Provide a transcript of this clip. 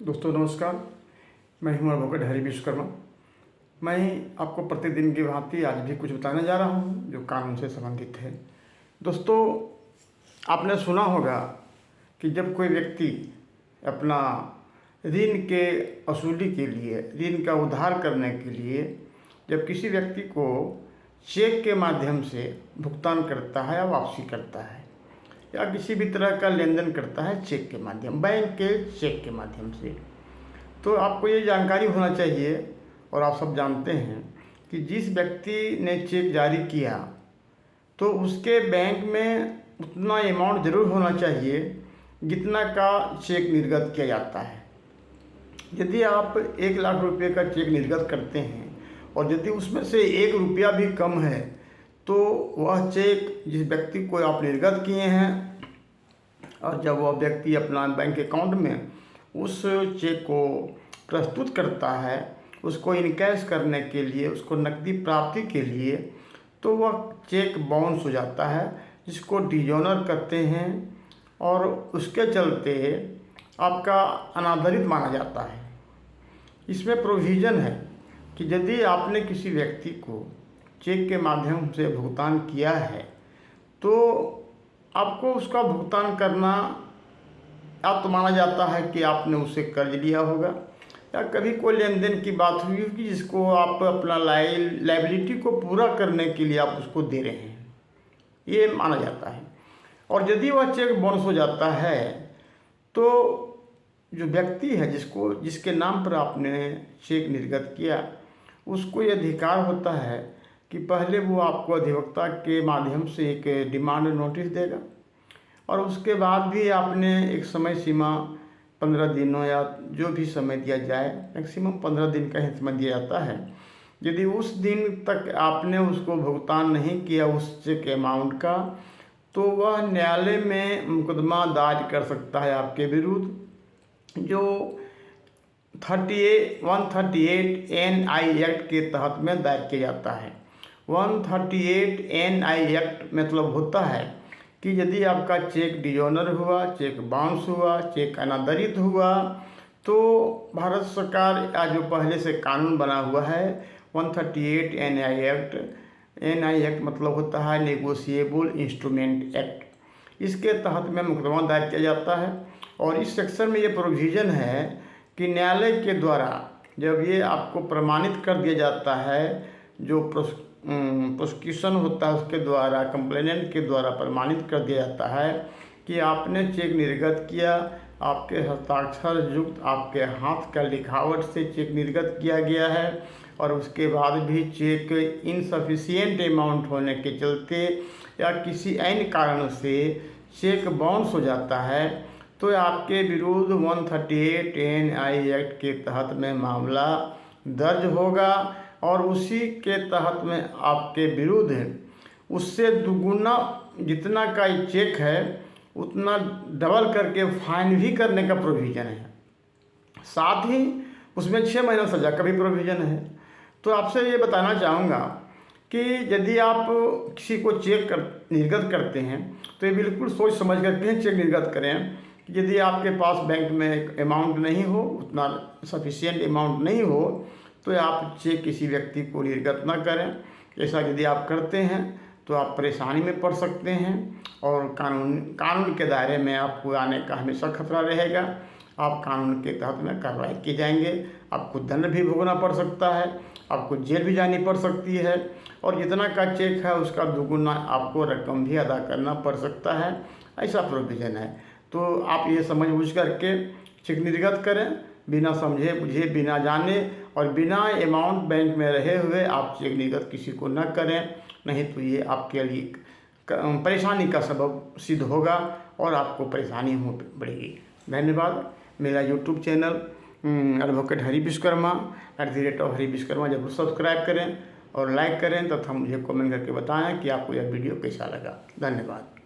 दोस्तों नमस्कार। मैं हूं एडवोकेट हरि विश्वकर्मा। मैं आपको प्रतिदिन की भांति आज भी कुछ बताने जा रहा हूं जो कानून से संबंधित है। दोस्तों, आपने सुना होगा कि जब कोई व्यक्ति अपना ऋण के वसूली के लिए, ऋण का उधार करने के लिए जब किसी व्यक्ति को चेक के माध्यम से भुगतान करता है या वापसी करता है या किसी भी तरह का लेन देन करता है चेक के माध्यम, बैंक के चेक के माध्यम से, तो आपको ये जानकारी होना चाहिए और आप सब जानते हैं कि जिस व्यक्ति ने चेक जारी किया तो उसके बैंक में उतना अमाउंट ज़रूर होना चाहिए जितना का चेक निर्गत किया जाता है। यदि आप 1 लाख रुपये का चेक निर्गत करते हैं और यदि उसमें से 1 रुपया भी कम है तो वह चेक जिस व्यक्ति को आप निर्गत किए हैं और जब वह व्यक्ति अपना बैंक अकाउंट में उस चेक को प्रस्तुत करता है, उसको इनकैश करने के लिए, उसको नकदी प्राप्ति के लिए, तो वह चेक बाउंस हो जाता है, जिसको डिजोनर कहते हैं और उसके चलते आपका अनादरित माना जाता है। इसमें प्रोविज़न है कि यदि आपने किसी व्यक्ति को चेक के माध्यम से भुगतान किया है तो आपको उसका भुगतान करना या तो माना जाता है कि आपने उससे कर्ज लिया होगा या कभी कोई लेन देन की बात हुई होगी जिसको आप अपना लायबिलिटी को पूरा करने के लिए आप उसको दे रहे हैं, ये माना जाता है। और यदि वह चेक बाउंस हो जाता है तो जो व्यक्ति है जिसके नाम पर आपने चेक निर्गत किया उसको ये अधिकार होता है कि पहले वो आपको अधिवक्ता के माध्यम से एक डिमांड नोटिस देगा और उसके बाद भी आपने एक समय सीमा 15 दिनों या जो भी समय दिया जाए, मैक्सिमम 15 दिन का ही समय दिया जाता है। यदि उस दिन तक आपने उसको भुगतान नहीं किया उस चेक अमाउंट का तो वह न्यायालय में मुकदमा दायर कर सकता है आपके विरुद्ध, जो 138 NI एक्ट के तहत में दायर किया जाता है। 138 NI एक्ट मतलब होता है कि यदि आपका चेक डिजोनर हुआ, चेक बाउंस हुआ, चेक अनादरित हुआ, तो भारत सरकार का जो पहले से कानून बना हुआ है 138 NI एक्ट, NI एक्ट मतलब होता है नेगोशिएबल इंस्ट्रूमेंट एक्ट, इसके तहत में मुकदमा दायर किया जाता है। और इस सेक्शन में ये प्रोविज़न है कि न्यायालय के द्वारा जब ये आपको प्रमाणित कर दिया जाता है, जो प्रोसिक्यूशन होता है उसके द्वारा, कंप्लेनेंट के द्वारा प्रमाणित कर दिया जाता है कि आपने चेक निर्गत किया, आपके हस्ताक्षर युक्त आपके हाथ का लिखावट से चेक निर्गत किया गया है और उसके बाद भी चेक इनसफिशिएंट अमाउंट होने के चलते या किसी अन्य कारण से चेक बाउंस हो जाता है तो आपके विरुद्ध 138 NI एक्ट के तहत में मामला दर्ज होगा और उसी के तहत में आपके विरुद्ध उससे दुगुना जितना का चेक है उतना डबल करके फाइन भी करने का प्रोविज़न है। साथ ही उसमें 6 महीना सज़ा का भी प्रोविज़न है। तो आपसे ये बताना चाहूँगा कि यदि आप किसी को चेक निर्गत करते हैं तो ये बिल्कुल सोच समझ करके चेक निर्गत करें। यदि आपके पास बैंक में अमाउंट नहीं हो, उतना सफिशिएंट अमाउंट नहीं हो, तो आप चेक किसी व्यक्ति को निर्गत न करें। ऐसा यदि आप करते हैं तो आप परेशानी में पड़ सकते हैं और कानून के दायरे में आपको आने का हमेशा खतरा रहेगा। आप कानून के तहत में कार्रवाई किए जाएंगे, आपको दंड भी भुगतना पड़ सकता है, आपको जेल भी जानी पड़ सकती है और जितना का चेक है उसका दुगुना आपको रकम भी अदा करना पड़ सकता है। ऐसा प्रोविज़न है। तो आप ये समझ बूझ करके चेक निर्गत करें, बिना समझे बुझे, बिना जाने और बिना अमाउंट बैंक में रहे हुए आप चेक निर्गत किसी को न करें, नहीं तो ये आपके लिए परेशानी का सबब सिद्ध होगा और आपको परेशानी हो बढ़ेगी। धन्यवाद। मेरा YouTube channel advocate Hari Vishwakarma @Hari Vishwakarma जरूर सब्सक्राइब करें और लाइक करें तथा मुझे कमेंट करके बताएं कि आपको यह वीडियो कैसा लगा। धन्यवाद।